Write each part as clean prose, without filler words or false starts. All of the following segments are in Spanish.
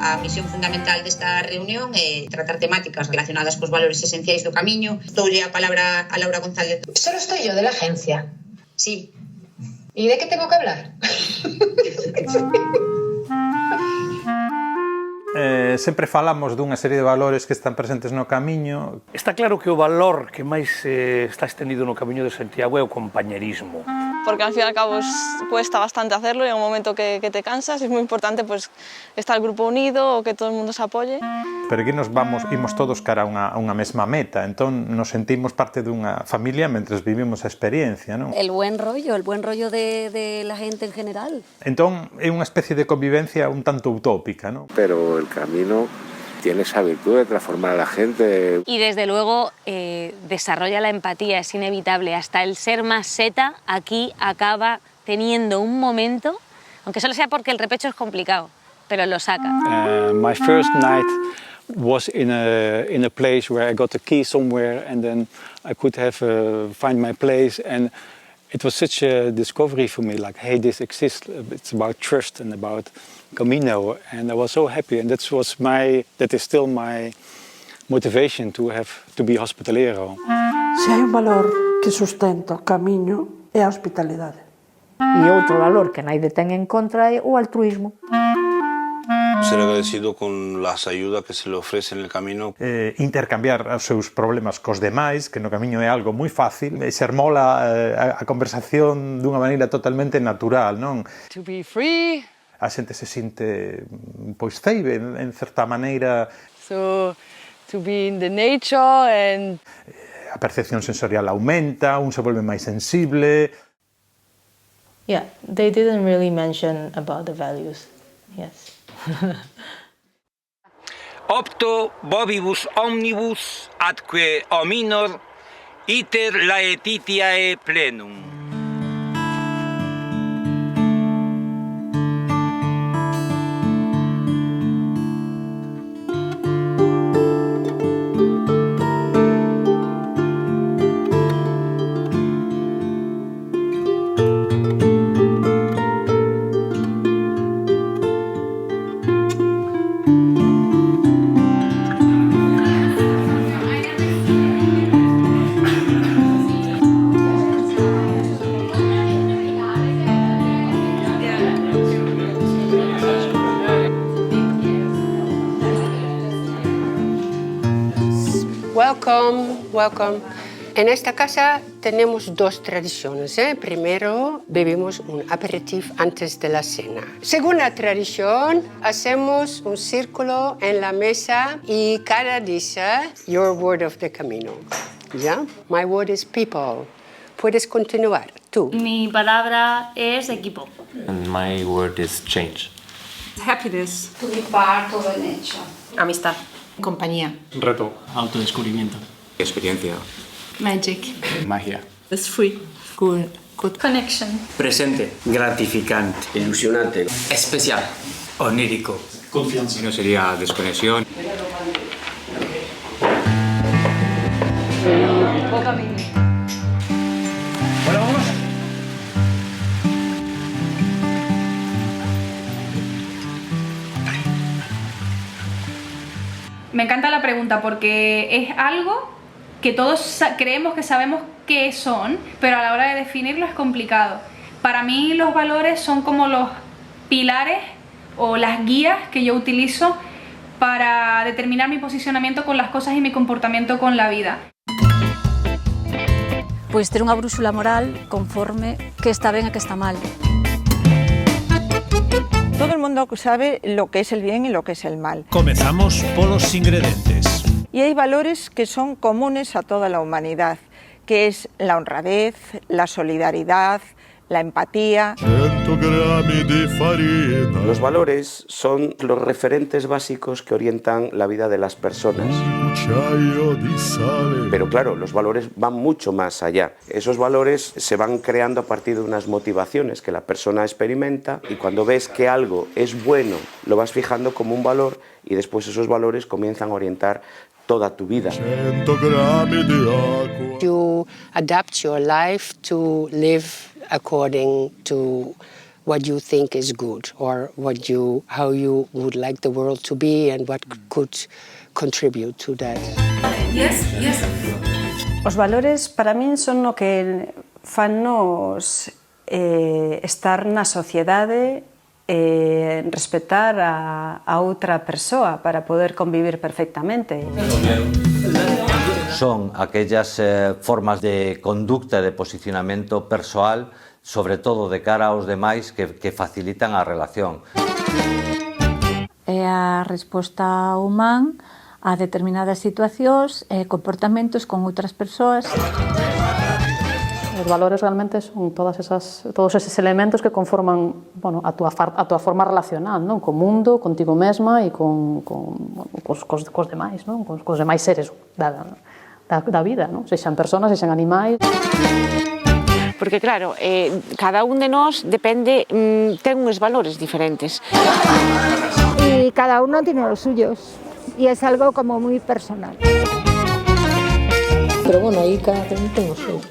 A misión fundamental desta reunión é tratar temáticas relacionadas cos valores esenciais do camiño. Doulle a palabra a Laura González. Solo estoy yo de la agencia. Sí. ¿Y de qué tengo que hablar? Sempre falamos dunha serie de valores que están presentes no camiño. Está claro que o valor que máis está extendido no Camiño de Santiago é o compañerismo. Porque al fin y al cabo cuesta bastante hacerlo y en un momento que te cansas es muy importante pues, estar el grupo unido o que todo el mundo se apoye. Peregrinos imos todos cara a unha mesma meta, entón nos sentimos parte dunha familia mentres vivimos a experiencia, non? El buen rollo de la gente en general. Entón é unha especie de convivencia un tanto utópica, non? Pero el camino tiene esa virtud de transformar a la gente. Y desde luego desarrolla la empatía, es inevitable. Hasta el ser más seta aquí acaba teniendo un momento, aunque solo sea porque el repecho es complicado, pero lo saca. My first night was in a place where I got a key somewhere and then I could find my place, and it was such a discovery for me, like, hey, this exists. It's about trust and about Camino, and I was so happy, and that is still my motivation to be hospitalero. Se hai un valor que sustenta o camiño é a hospitalidade. E outro valor que naide ten en contra é o altruismo. Ser agradecido con las ayudas que se le ofrece en el camino. Intercambiar os seus problemas cos demais, que no camiño é algo moi fácil, e ser mola a conversación dunha maneira totalmente natural, non? To be free. A xente se sinte pois ceibe en certa maneira. So, to be in the nature and... A percepción sensorial aumenta, un se volve máis sensible. Yeah, they didn't really mention about the values. Yes. Opto bovibus omnibus atque hominor iter laetitiae plenum. Welcome. En esta casa tenemos dos tradiciones. Primero, bebemos un aperitivo antes de la cena. Segunda tradición, hacemos un círculo en la mesa y cada dice your word of the camino. ¿Ya? My word is people. Puedes continuar, tú. Mi palabra es equipo. And my word is change. Happiness. To be part of a nature. Amistad. Compañía. Reto. Autodescubrimiento. Experiencia. Magic. Magia. It's free. Good. Connection. Presente. Gratificante. Ilusionante. Especial. Onírico. Confianza. No sería desconexión. Bueno, vamos. Me encanta la pregunta porque es algo que todos creemos que sabemos qué son, pero a la hora de definirlo es complicado. Para mí los valores son como los pilares o las guías que yo utilizo para determinar mi posicionamiento con las cosas y mi comportamiento con la vida. Pois ter unha brúxula moral conforme que está ben e que está mal. Todo el mundo sabe lo que es el bien y lo que es el mal. Comezamos polos ingredientes. Y hay valores que son comunes a toda la humanidad, que es la honradez, la solidaridad, la empatía. Los valores son los referentes básicos que orientan la vida de las personas. Pero claro, los valores van mucho más allá. Esos valores se van creando a partir de unas motivaciones que la persona experimenta, y cuando ves que algo es bueno, lo vas fijando como un valor, y después esos valores comienzan a orientar toda tu vida. You adapt your life to live according to what you think is good or how you would like the world to be and what could contribute to that. Yes, yes. Os valores para min son o que fannos estar na sociedade e respetar a outra persoa para poder convivir perfectamente. Son aquellas formas de conducta e de posicionamento persoal, sobre todo de cara aos demais, que facilitan a relación. É a resposta humana a determinadas situacións e comportamentos con outras persoas. Os valores realmente son todos eses elementos que conforman, bueno, a túa forma relacional, non? Co mundo, contigo mesma e cos demais, non? Cos demais seres da vida, non? Sexan persoas, sexan animais. Porque claro, cada un de nós depende, ten uns valores diferentes. Y cada uno tiene los suyos y es algo como muy personal. Pero bueno, aí cada un ten o seu.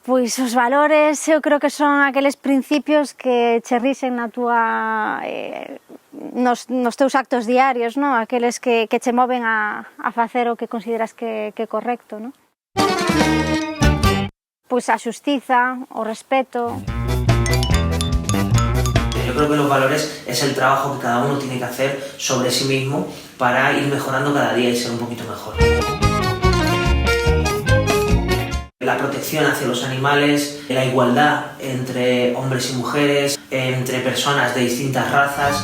Pois os valores eu creo que son aqueles principios que che rixen na túa nos teus actos diarios, non? Aqueles que che moven a facer o que consideras que é correcto, non? Pois a xustiza, o respeto. Yo creo que los valores es el trabajo que cada uno tiene que hacer sobre sí mismo para ir mejorando cada día y ser un poquito mejor. La protección hacia los animales, la igualdad entre hombres y mujeres, entre personas de distintas razas.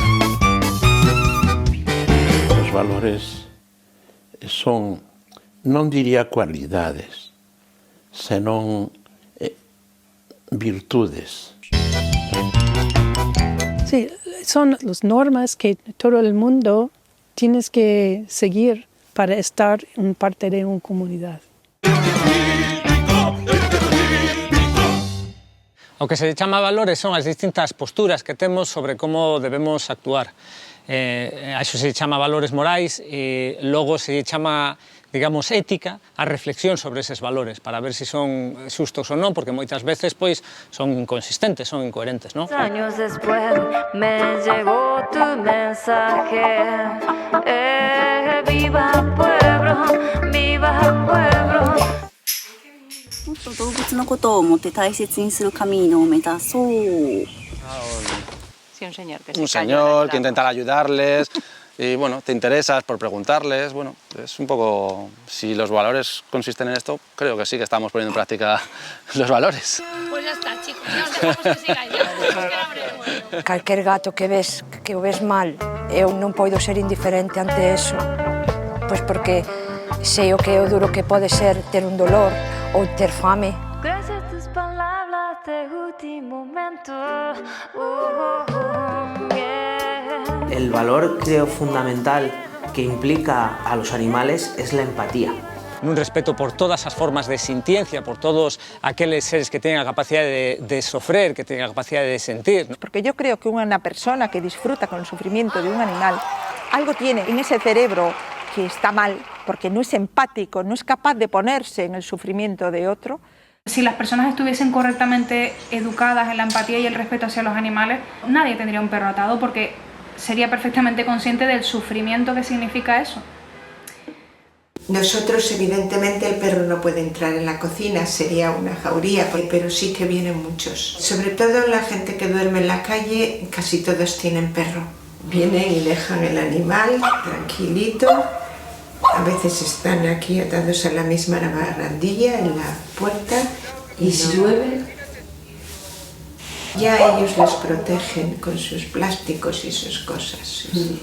Os valores son, non diría cualidades, senón virtudes. Sí, son las normas que todo el mundo tienes que seguir para estar en parte de una comunidad. O que se chama valores son as distintas posturas que temos sobre como debemos actuar. A iso se chama valores morais e logo se chama, digamos, ética a reflexión sobre eses valores para ver se son xustos ou non, porque moitas veces pois son inconsistentes, son incoherentes, non? Años después me llegó tu mensaje. Viva pueblo, viva pueblo. 動物のことを思って大切にする神のを目指そう。 Un señor que intenta ayudarles y bueno, te interesas por preguntarles, bueno, es un poco, si los valores consisten en esto, creo que sí que estamos poniendo en práctica los valores. Pues ya está, chicos, ya os dejamos que sigáis, ya. Calquer gato que o ves mal, eu non podo ser indiferente ante eso, pois porque sei o que é o duro que pode ser ter un dolor ou ter fame. Gracias a tus palabras de último momento. El valor, creo, fundamental que implica a los animales es la empatía. Un respeto por todas as formas de sintiencia, por todos aqueles seres que teñen a capacidade de sofrer, que teñen a capacidade de sentir. Porque yo creo que una persona que disfruta con el sufrimiento de un animal, algo tiene en ese cerebro que está mal, porque no es empático, no es capaz de ponerse en el sufrimiento de otro. Si las personas estuviesen correctamente educadas en la empatía y el respeto hacia los animales, nadie tendría un perro atado porque sería perfectamente consciente del sufrimiento que significa eso. Nosotros, evidentemente, el perro no puede entrar en la cocina, sería una jauría, pero sí que vienen muchos. Sobre todo la gente que duerme en la calle, casi todos tienen perro. Vienen y dejan el animal tranquilito. A veces están aquí atados a la misma barandilla en la puerta y si llueve ya ellos les protegen con sus plásticos y sus cosas. Sí.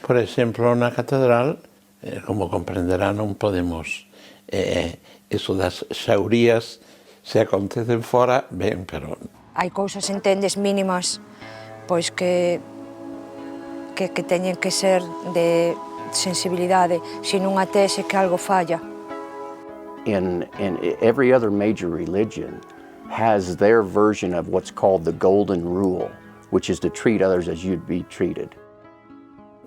Por exemplo, na catedral, como comprenderá, non podemos eso das xaurías se acontecen fora, ben, pero... Hai cousas, entendes, mínimas, pois que teñen que ser de sensibilidade, se non atese que algo falla. In every other major religion has their version of what's called the golden rule, which is to treat others as you'd be treated.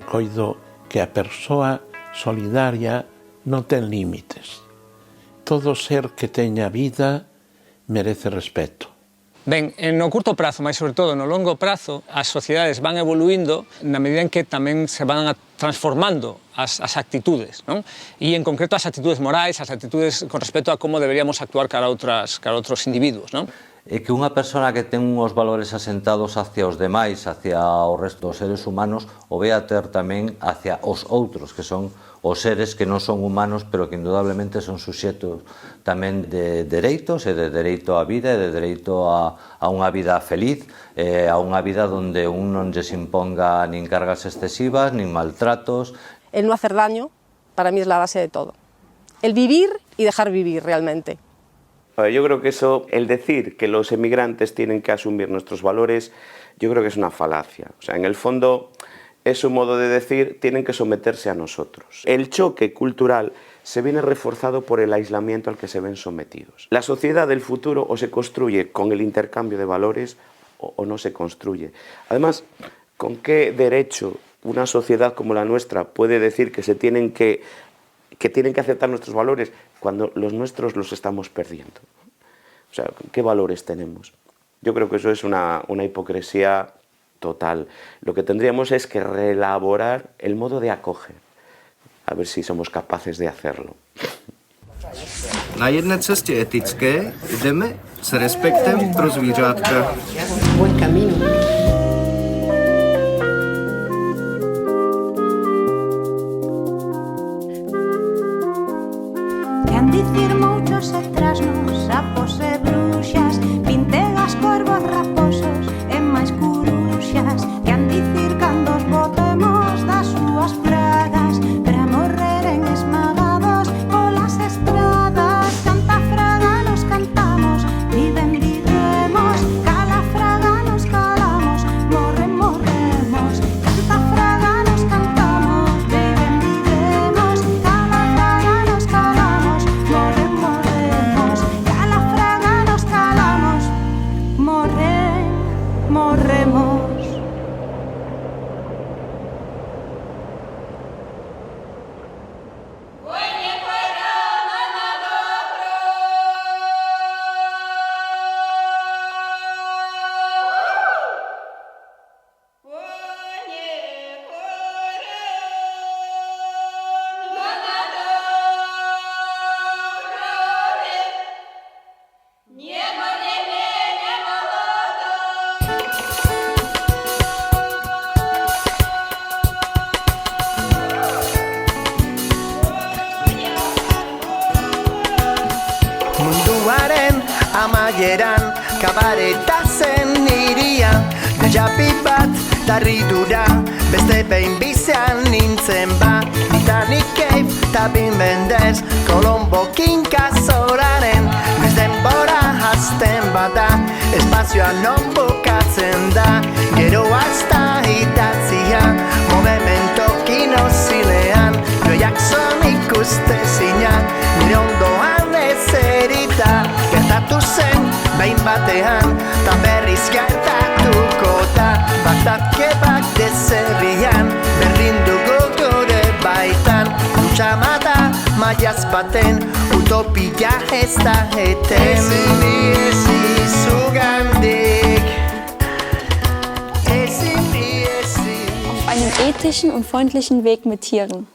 Coido que a persoa solidaria non ten límites. Todo ser que teña vida merece respeto. Ben, no curto prazo, mas sobre todo no longo prazo, as sociedades van evoluindo na medida en que tamén se van transformando as actitudes, non? E en concreto as actitudes morais, as actitudes con respecto a como deberíamos actuar cara a outros individuos, non? É que unha persona que ten uns valores asentados hacia os demais, hacia o resto dos seres humanos, o ve a ter tamén hacia os outros, que son os seres que non son humanos, pero que indudablemente son suxetos tamén de dereitos, e de dereito á vida, e de dereito a unha vida feliz, a unha vida onde un non lles imponga nin cargas excesivas, nin maltratos. El no hacer daño, para mí es la base de todo. El vivir y dejar vivir realmente. Yo creo que eso, el decir que los emigrantes tienen que asumir nuestros valores, yo creo que es una falacia. O sea, en el fondo es un modo de decir, tienen que someterse a nosotros. El choque cultural se viene reforzado por el aislamiento al que se ven sometidos. La sociedad del futuro o se construye con el intercambio de valores o no se construye. Además, ¿con qué derecho una sociedad como la nuestra puede decir que tienen que aceptar nuestros valores cuando los nuestros los estamos perdiendo? O sea, ¿qué valores tenemos? Yo creo que eso es una hipocresía total. Lo que tendríamos es que reelaborar el modo de acoger. A ver si somos capaces de hacerlo. Na jedné cestě etické jdeme s respektem pro zvířátka. Buen camino. Quen dicir muchos e trasnos, sapos e bruxas, pintegas, corvos, raposos e máis curuxas. Quen dicir cando os botemos das súas pragas para morreren esmagados polas estradas. Canta fraga nos cantamos, viven vivemos, cala fraga nos calamos, morren morremos. Canta fraga nos cantamos, viven vivemos, cala fraga nos calamos, morren morremos. Cala fraga nos calamos, morren morremos. Munduaren amaieran kabaretazen iria. Japi bat tarridura, beste behin bizean nintzen ba. Titanic Cave ta Bin Mendez, Colombo kinka zoraren. Noiz denbora hasten bada, espazioa non bukatzen da. Gero hasta itatzia, movimento kinozinean. Joiak son ikustezinak, nire ondoan ezerita. Gertatu zen, behin batean, ta berriz gertatuko da. Batak dezerrian, berdin dugu gure baitan. Kutsamada, maiaz baten, utopia ez da eten. Ezin izugandik, Auf einem ethischen und freundlichen Weg mit Tieren.